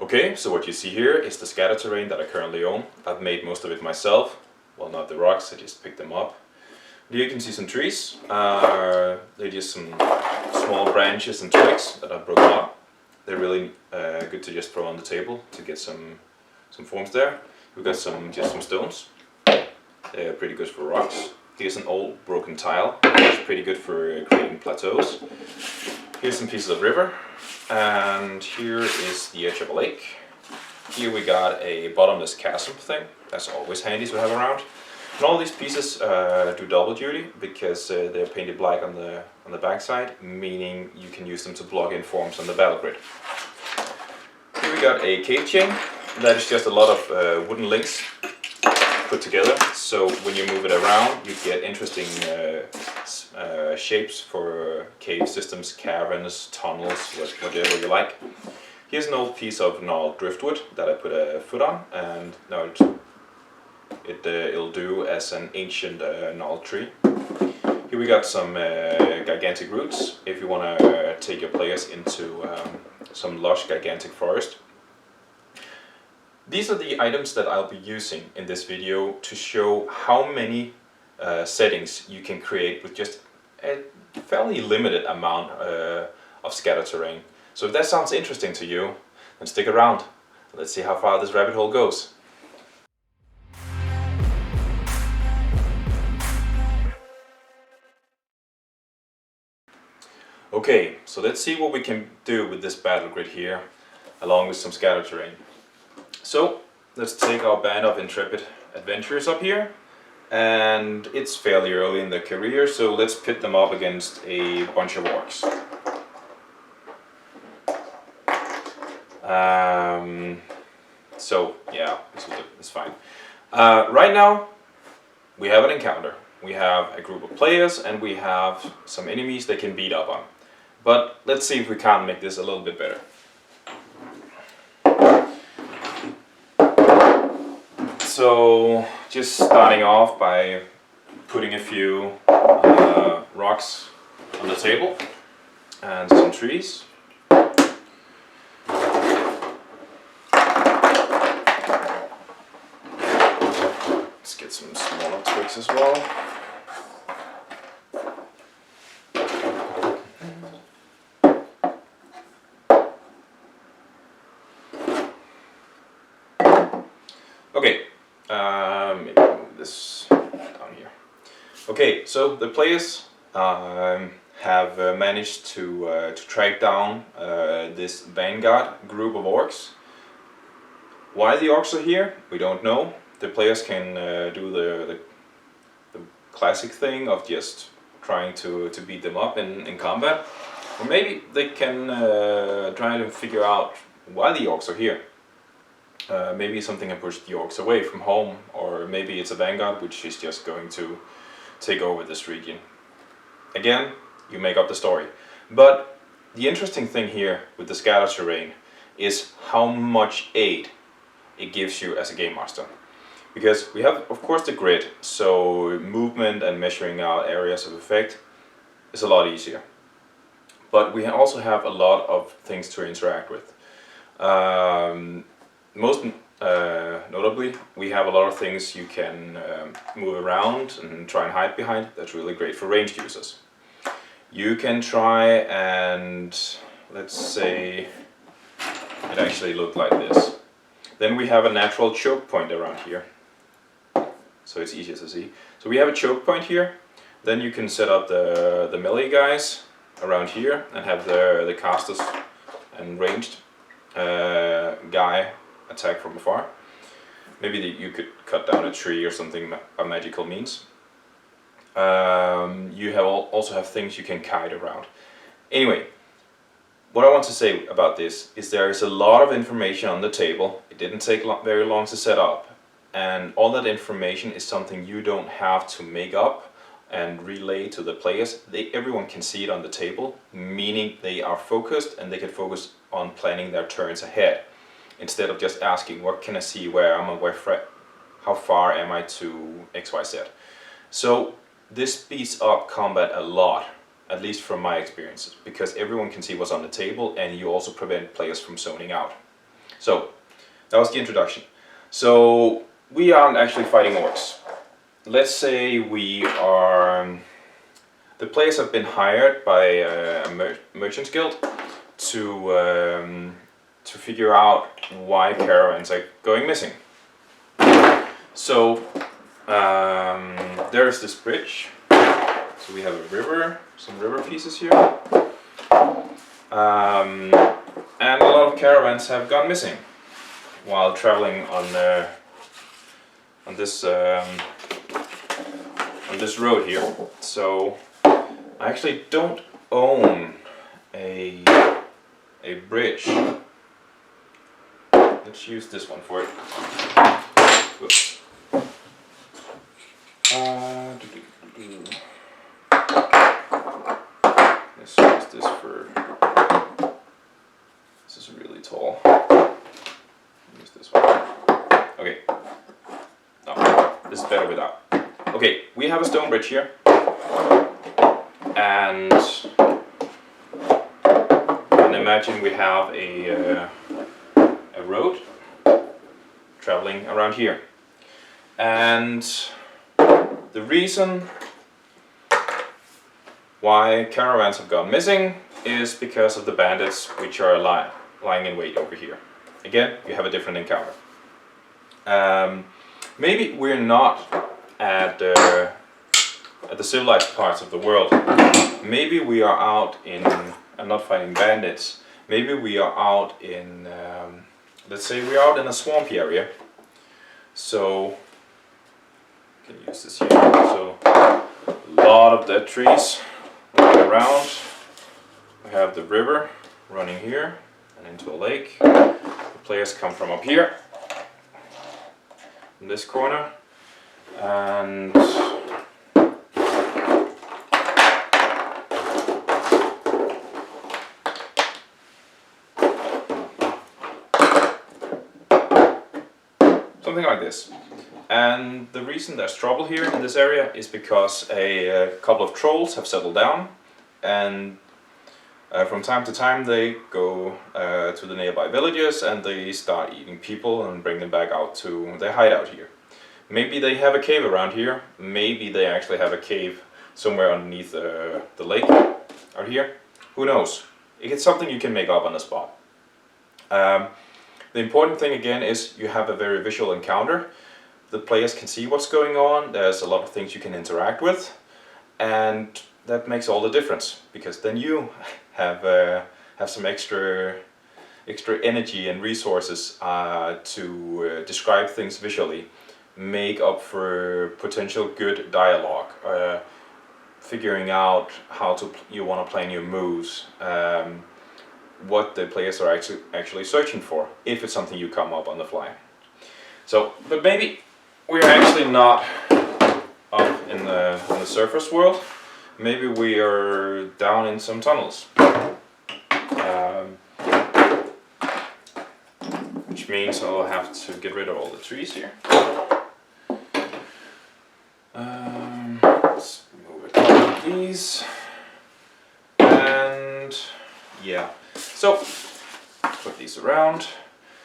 Okay, so what you see here is the scatter terrain that I currently own. I've made most of it myself. Well, not the rocks, I just picked them up. Here you can see some trees. They're just some small branches and twigs that I've broken up. They're really good to just throw on the table to get some forms there. We've got just some stones. They're pretty good for rocks. Here's an old broken tile, which is pretty good for creating plateaus. Here's some pieces of river, and here is the edge of a lake. Here we got a bottomless chasm thing. That's always handy to have around. And all these pieces do double duty because they're painted black on the backside, meaning you can use them to block in forms on the battle grid. Here we got a cave chain. That is just a lot of wooden links put together. So when you move it around, you get interesting shapes for cave systems, caverns, tunnels, whatever you like. Here's an old piece of gnarled driftwood that I put a foot on, and now it'll do as an ancient gnarled tree. Here we got some gigantic roots if you want to take your players into some lush gigantic forest. These are the items that I'll be using in this video to show how many settings you can create with just a fairly limited amount of scatter terrain. So if that sounds interesting to you, then stick around. Let's see how far this rabbit hole goes. Okay, so let's see what we can do with this battle grid here, along with some scatter terrain. So let's take our band of intrepid adventurers up here, and it's fairly early in their career, so let's pit them up against a bunch of orcs. So yeah, this is fine. Right now we have an encounter. We have a group of players and we have some enemies they can beat up on. But let's see if we can't make this a little bit better. So just starting off by putting a few rocks on the table and some trees. Let's get some smaller twigs as well. Okay, maybe move this down here. Okay, so the players have managed to track down this vanguard group of orcs. Why the orcs are here, we don't know. The players can do the classic thing of just trying to beat them up in combat. Or maybe they can try to figure out why the orcs are here. Maybe something can push the orcs away from home, or maybe it's a vanguard which is just going to take over this region. Again, you make up the story. But the interesting thing here with the scatter terrain is how much aid it gives you as a game master. Because we have, of course, the grid, so movement and measuring out areas of effect is a lot easier. But we also have a lot of things to interact with. Most notably, we have a lot of things you can move around and try and hide behind. That's really great for ranged users. You can try and, let's say, it actually looked like this. Then we have a natural choke point around here, so it's easier to see. So we have a choke point here. Then you can set up the melee guys around here and have the casters and ranged guy attack from afar. Maybe you could cut down a tree or something by magical means. You also have things you can kite around. Anyway, what I want to say about this is there is a lot of information on the table. It didn't take very long to set up, and all that information is something you don't have to make up and relay to the players. Everyone can see it on the table, meaning they are focused and they can focus on planning their turns ahead, instead of just asking, what can I see, where am I, how far am I to XYZ. So this speeds up combat a lot, at least from my experiences, because everyone can see what's on the table and you also prevent players from zoning out. So that was the introduction. So we aren't actually fighting orcs. Let's say we are. The players have been hired by a merchants guild to figure out why caravans are going missing. So there's this bridge. So we have a river, some river pieces here, and a lot of caravans have gone missing while traveling on this road here. So I actually don't own a bridge. Let's use this one for it. Oops. Let's use this for. This is really tall. Use this one. Okay. No, this is better without. Okay, we have a stone bridge here, and imagine we have a road traveling around here, and the reason why caravans have gone missing is because of the bandits which are lying in wait over here. Again, you have a different encounter. Maybe we're not at the civilized parts of the world. Maybe we are out in, I'm not fighting bandits, maybe we are out in, let's say we're out in a swampy area. So, I can use this here. So, a lot of dead trees around. We have the river running here and into a lake. The players come from up here, in this corner, and something like this. And the reason there's trouble here in this area is because a couple of trolls have settled down, and from time to time they go to the nearby villages and they start eating people and bring them back out to their hideout here. Maybe they have a cave around here, maybe they actually have a cave somewhere underneath the lake out here. Who knows? It's something you can make up on the spot. The important thing again is you have a very visual encounter. The players can see what's going on, there's a lot of things you can interact with, and that makes all the difference, because then you have some extra energy and resources to describe things visually, make up for potential good dialogue, figuring out how you want to plan your moves, what the players are actually searching for, if it's something you come up on the fly. So, but maybe we're actually not up in the surface world. Maybe we are down in some tunnels. Which means I'll have to get rid of all the trees here. Let's move a couple of these. And yeah, so put these around.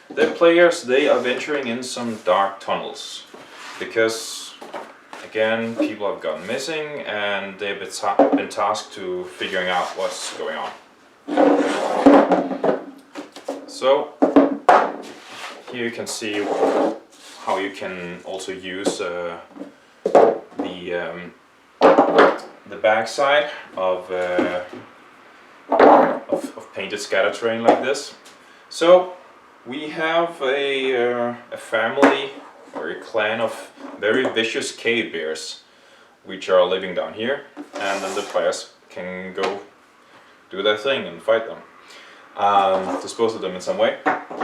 The players, they are venturing in some dark tunnels because, again, people have gone missing and they've been tasked to figuring out what's going on. So here you can see how you can also use the backside of painted scatter terrain like this. So we have a family or a clan of very vicious cave bears which are living down here, and then the players can go do their thing and fight them, dispose of them in some way.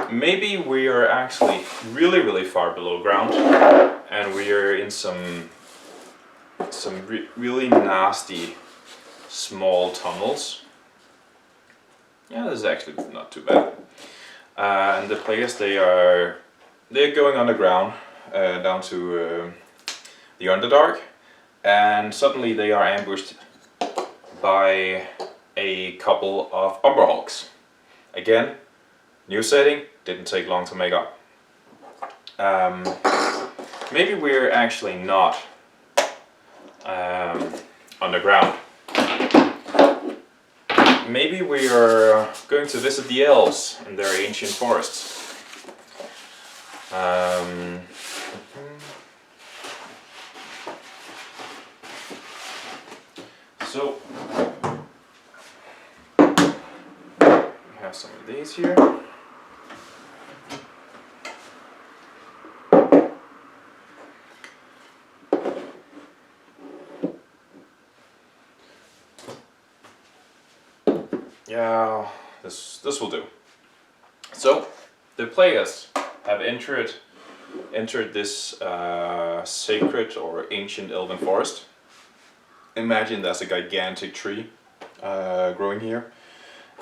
Maybe we are actually really far below ground and we are in some really nasty small tunnels. Yeah, this is actually not too bad. And the players, they're going underground down to the Underdark, and suddenly they are ambushed by a couple of Umberhulks. Again, New setting, didn't take long to make up. Maybe we're actually not underground. Maybe we are going to visit the elves in their ancient forests. So we have some of these here. Yeah, this will do. So the players have entered this sacred or ancient elven forest. Imagine there's a gigantic tree growing here,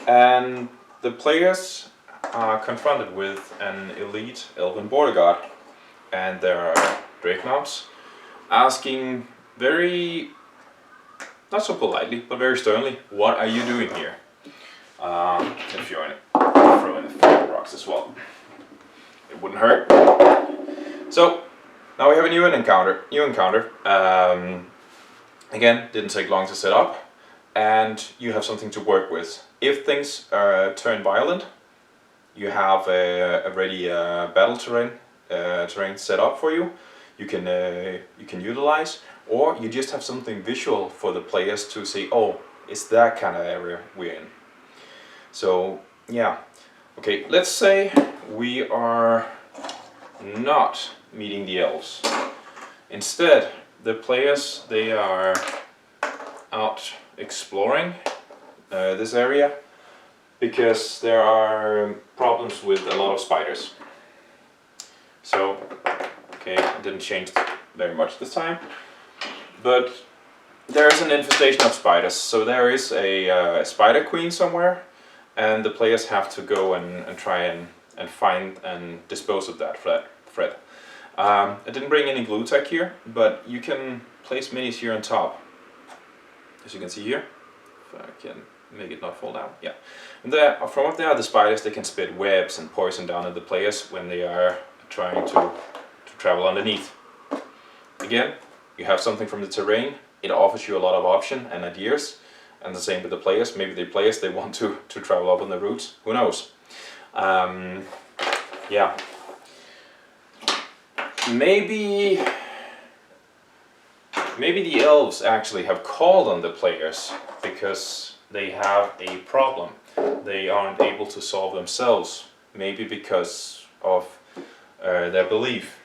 and the players are confronted with an elite elven border guard, and there are Drakemounts asking very, not so politely, but very sternly, what are you doing here? If you're throwing a few rocks as well, it wouldn't hurt. So now we have a new encounter. Again, didn't take long to set up, and you have something to work with. If things turn violent, you have a ready battle terrain set up for you. You can utilize, or you just have something visual for the players to say, oh, it's that kind of area we're in. So yeah, okay, let's say we are not meeting the elves. Instead, the players, they are out exploring this area because there are problems with a lot of spiders. So, okay, it didn't change very much this time, but there's an infestation of spiders. So there is a spider queen somewhere, and the players have to go and try and find and dispose of that threat. I didn't bring any glue tech here, but you can place minis here on top, as you can see here. If I can make it not fall down, yeah. And there, from up there, the spiders, they can spit webs and poison down at the players when they are trying to travel underneath. Again, you have something from the terrain. It offers you a lot of option and ideas, and the same with the players. Maybe the players, they want to travel up on the routes. Who knows? Yeah. Maybe the elves actually have called on the players because they have a problem they aren't able to solve themselves. Maybe because of their belief.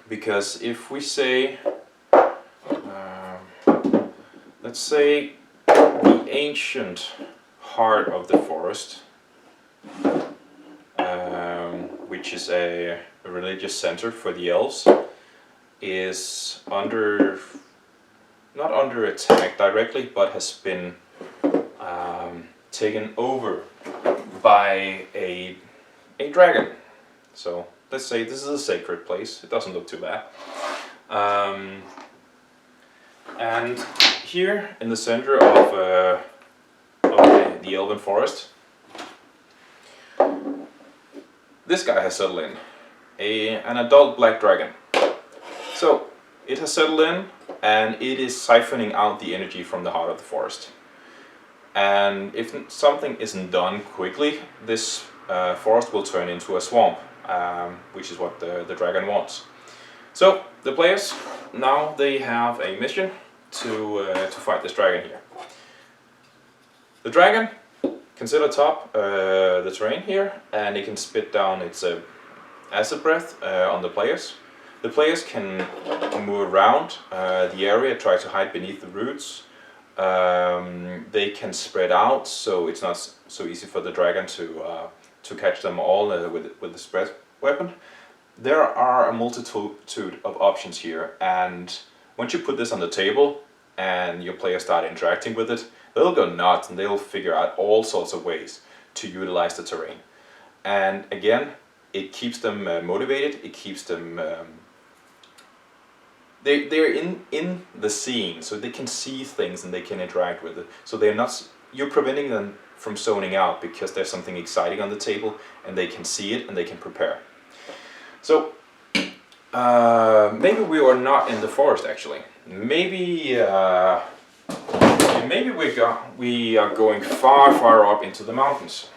Because if we say, let's say the ancient heart of the forest, which is a religious center for the elves, is not under attack directly, but has been taken over by a dragon. So let's say this is a sacred place. It doesn't look too bad. And here in the center of the elven forest, this guy has settled in, an adult black dragon. So it has settled in, and it is siphoning out the energy from the heart of the forest. And if something isn't done quickly, this forest will turn into a swamp, which is what the dragon wants. So the players, now they have a mission to fight this dragon here. The dragon can sit atop the terrain here, and it can spit down its acid breath on the players. The players can move around the area, try to hide beneath the roots. They can spread out, so it's not so easy for the dragon to catch them all with the spread weapon. There are a multitude of options here, and once you put this on the table and your players start interacting with it, they'll go nuts and they'll figure out all sorts of ways to utilize the terrain. And again, it keeps them motivated, it keeps them they're in the scene, so they can see things and they can interact with it. So they're not, you're preventing them from zoning out because there's something exciting on the table and they can see it and they can prepare. So maybe we are not in the forest actually. Maybe maybe we are going far up into the mountains.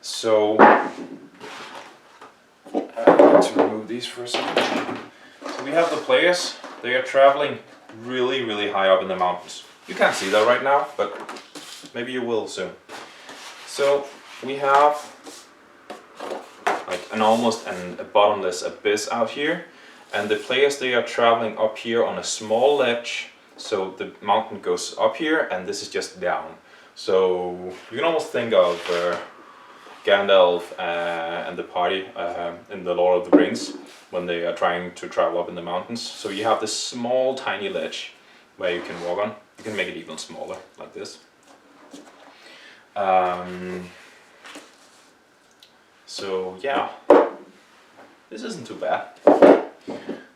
So to remove these for a second. So we have the players. They are traveling really high up in the mountains. You can't see that right now, but maybe you will soon. So we have like a bottomless abyss out here, and the players, they are traveling up here on a small ledge. So the mountain goes up here, and this is just down. So you can almost think of Gandalf and the party in the Lord of the Rings when they are trying to travel up in the mountains. So you have this small tiny ledge where you can walk on. You can make it even smaller like this. So yeah, this isn't too bad.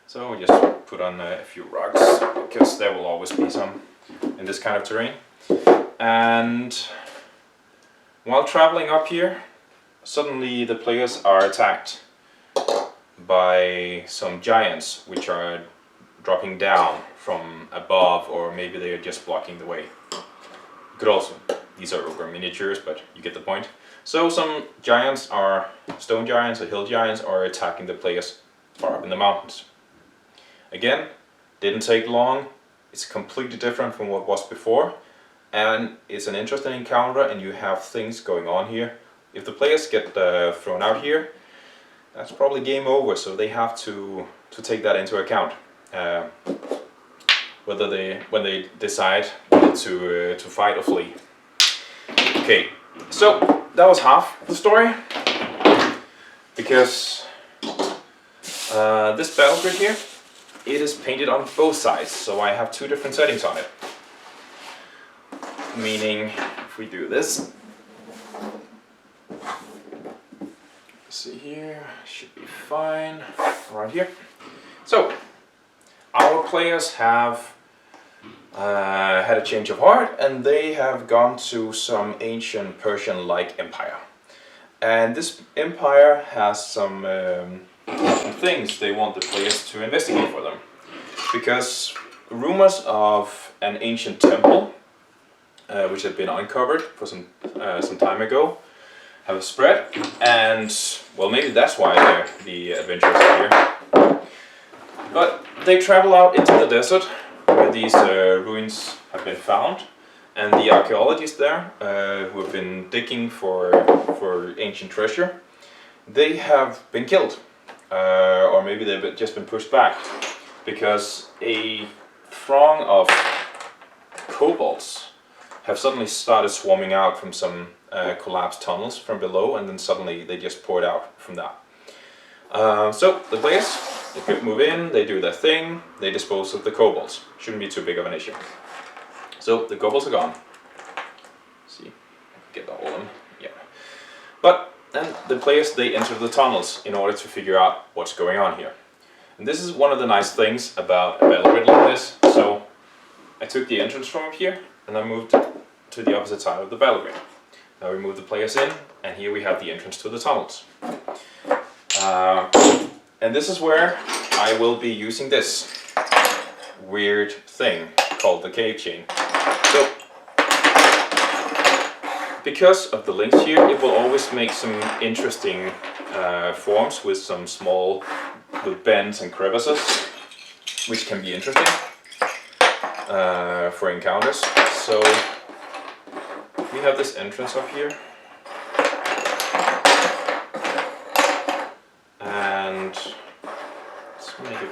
So we just put on a few rocks because there will always be some in this kind of terrain. And while traveling up here, suddenly the players are attacked by some giants which are dropping down from above, or maybe they are just blocking the way. You could also, these are ogre miniatures, but you get the point. So some giants, are stone giants or hill giants, are attacking the players far up in the mountains. Again, didn't take long. It's completely different from what was before, and it's an interesting encounter, and you have things going on here. If the players get thrown out here, that's probably game over, so they have to take that into account when they decide whether to fight or flee. Okay, so that was half the story, because this battle grid here, it is painted on both sides, so I have two different settings on it. Meaning, if we do this, see here, should be fine, right here. So, our players have had a change of heart, and they have gone to some ancient Persian-like empire. And this empire has some things they want the players to investigate for them. Because rumors of an ancient temple, which had been uncovered for some time ago, have spread, and well, maybe that's why the adventurers are here. But they travel out into the desert where these ruins have been found, and the archaeologists there who have been digging for ancient treasure, they have been killed, or maybe they've just been pushed back, because a throng of kobolds have suddenly started swarming out from some collapsed tunnels from below, and then suddenly they just poured out from that. So the players, they could move in, they do their thing, they dispose of the kobolds. Shouldn't be too big of an issue. So the kobolds are gone. See, get all of them. Yeah. But then the players, they enter the tunnels in order to figure out what's going on here. And this is one of the nice things about a battle grid like this. So I took the entrance from up here, and I moved to the opposite side of the battle grid. Now we move the players in, and here we have the entrance to the tunnels. And this is where I will be using this weird thing called the cave chain. So, because of the links here, it will always make some interesting forms with some small bends and crevices, which can be interesting for encounters. So we have this entrance up here, and let's make it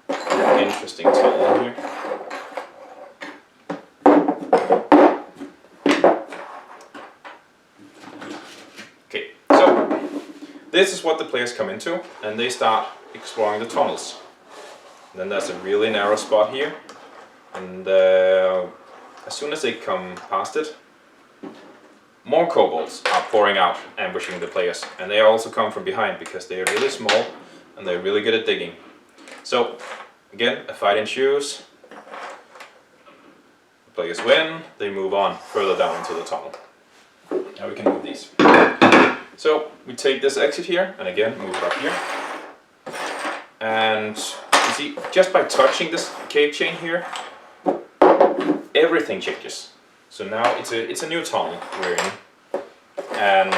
an interesting tunnel here. Okay, so this is what the players come into, and they start exploring the tunnels. And then there's a really narrow spot here, and as soon as they come past it, more kobolds are pouring out, ambushing the players. And they also come from behind because they are really small and they're really good at digging. So, again, a fight ensues. players win, they move on further down into the tunnel. Now we can move these. So we take this exit here, and again move it up here. And you see, just by touching this cave chain here, everything changes. So now it's a new tunnel we're in, and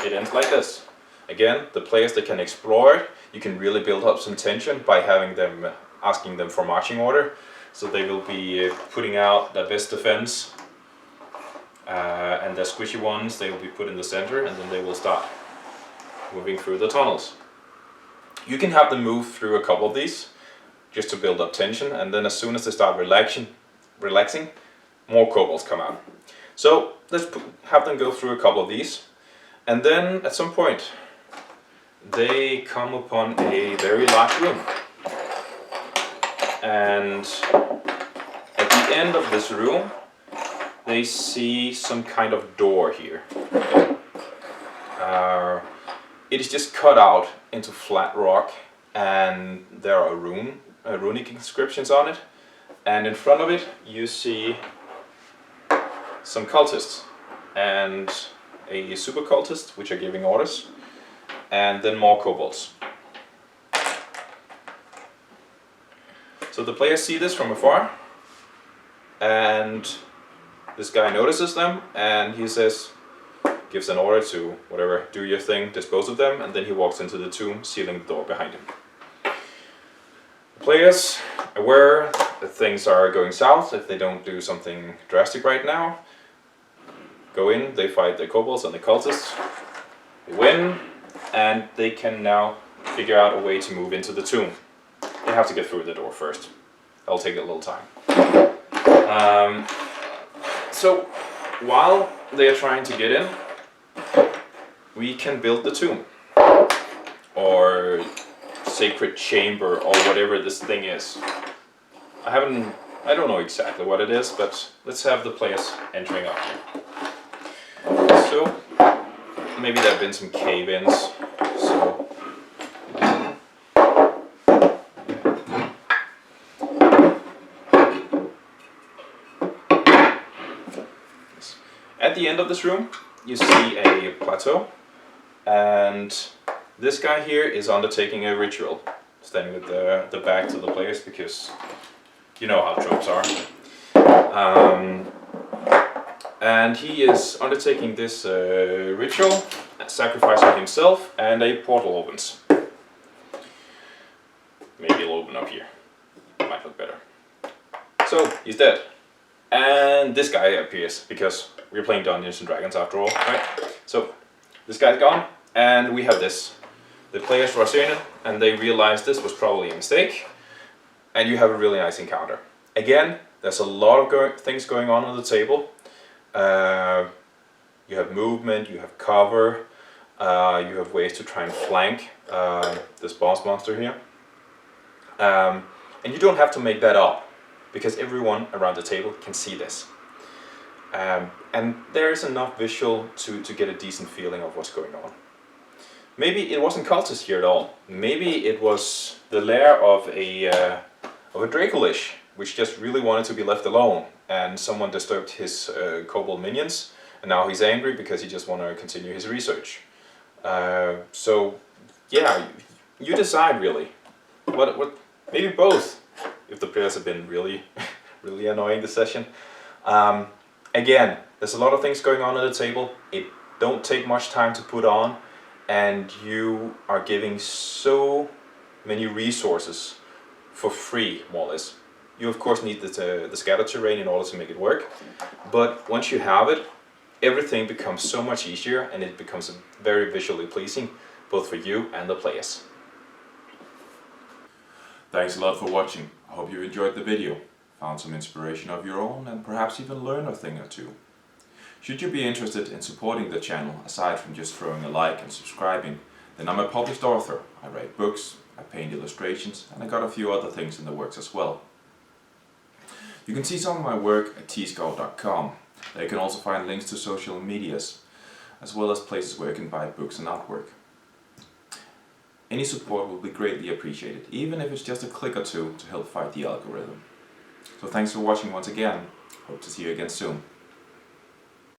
it ends like this. Again, the players that can explore it, you can really build up some tension by having them asking them for marching order. So they will be putting out their best defense, and the squishy ones they will be put in the center, and then they will start moving through the tunnels. You can have them move through a couple of these just to build up tension, and then as soon as they start relaxing, more kobolds come out. So let's have them go through a couple of these, and then at some point they come upon a very large room. And at the end of this room, they see some kind of door here. It is just cut out into flat rock, and there are runic inscriptions on it. And in front of it, you see some cultists and a super cultist, which are giving orders, and then more kobolds. So the players see this from afar, and this guy notices them, and he gives an order to whatever, do your thing, dispose of them, and then he walks into the tomb, sealing the door behind him. The players, aware that things are going south if they don't do something drastic right now, go in, they fight the kobolds and the cultists, they win, and they can now figure out a way to move into the tomb. They have to get through the door first. That'll take a little time. So while they are trying to get in, we can build the tomb, or sacred chamber, or whatever this thing is. I don't know exactly what it is, but let's have the players entering up here. So maybe there have been some cave-ins. So at the end of this room, you see a plateau, and this guy here is undertaking a ritual, standing with the back to the players, because you know how tropes are. And he is undertaking this ritual, sacrificing himself, and a portal opens. Maybe it'll open up here. Might look better. So he's dead. And this guy appears, because we're playing Dungeons and Dragons after all, right? So this guy's gone, and we have this. The players rush in, and they realize this was probably a mistake, and you have a really nice encounter. Again, there's a lot of things going on the table. You have movement, you have cover, you have ways to try and flank this boss monster here. And you don't have to make that up, because everyone around the table can see this. And there is enough visual to get a decent feeling of what's going on. Maybe it wasn't cultists here at all. Maybe it was the lair of a Dracolish, which just really wanted to be left alone, and someone disturbed his kobold minions, and now he's angry because he just wants to continue his research. So yeah, you decide really. What? Maybe both, if the players have been really, really annoying this session. Again, there's a lot of things going on at the table. It don't take much time to put on, and you are giving so many resources for free, more or less. You of course need the scatter terrain in order to make it work, but once you have it, everything becomes so much easier, and it becomes very visually pleasing, both for you and the players. Thanks a lot for watching. I hope you enjoyed the video, found some inspiration of your own, and perhaps even learned a thing or two. Should you be interested in supporting the channel, aside from just throwing a like and subscribing, then I'm a published author. I write books, I paint illustrations, and I got a few other things in the works as well. You can see some of my work at tskull.com. There you can also find links to social medias, as well as places where you can buy books and artwork. Any support will be greatly appreciated, even if it's just a click or two to help fight the algorithm. So thanks for watching once again. Hope to see you again soon.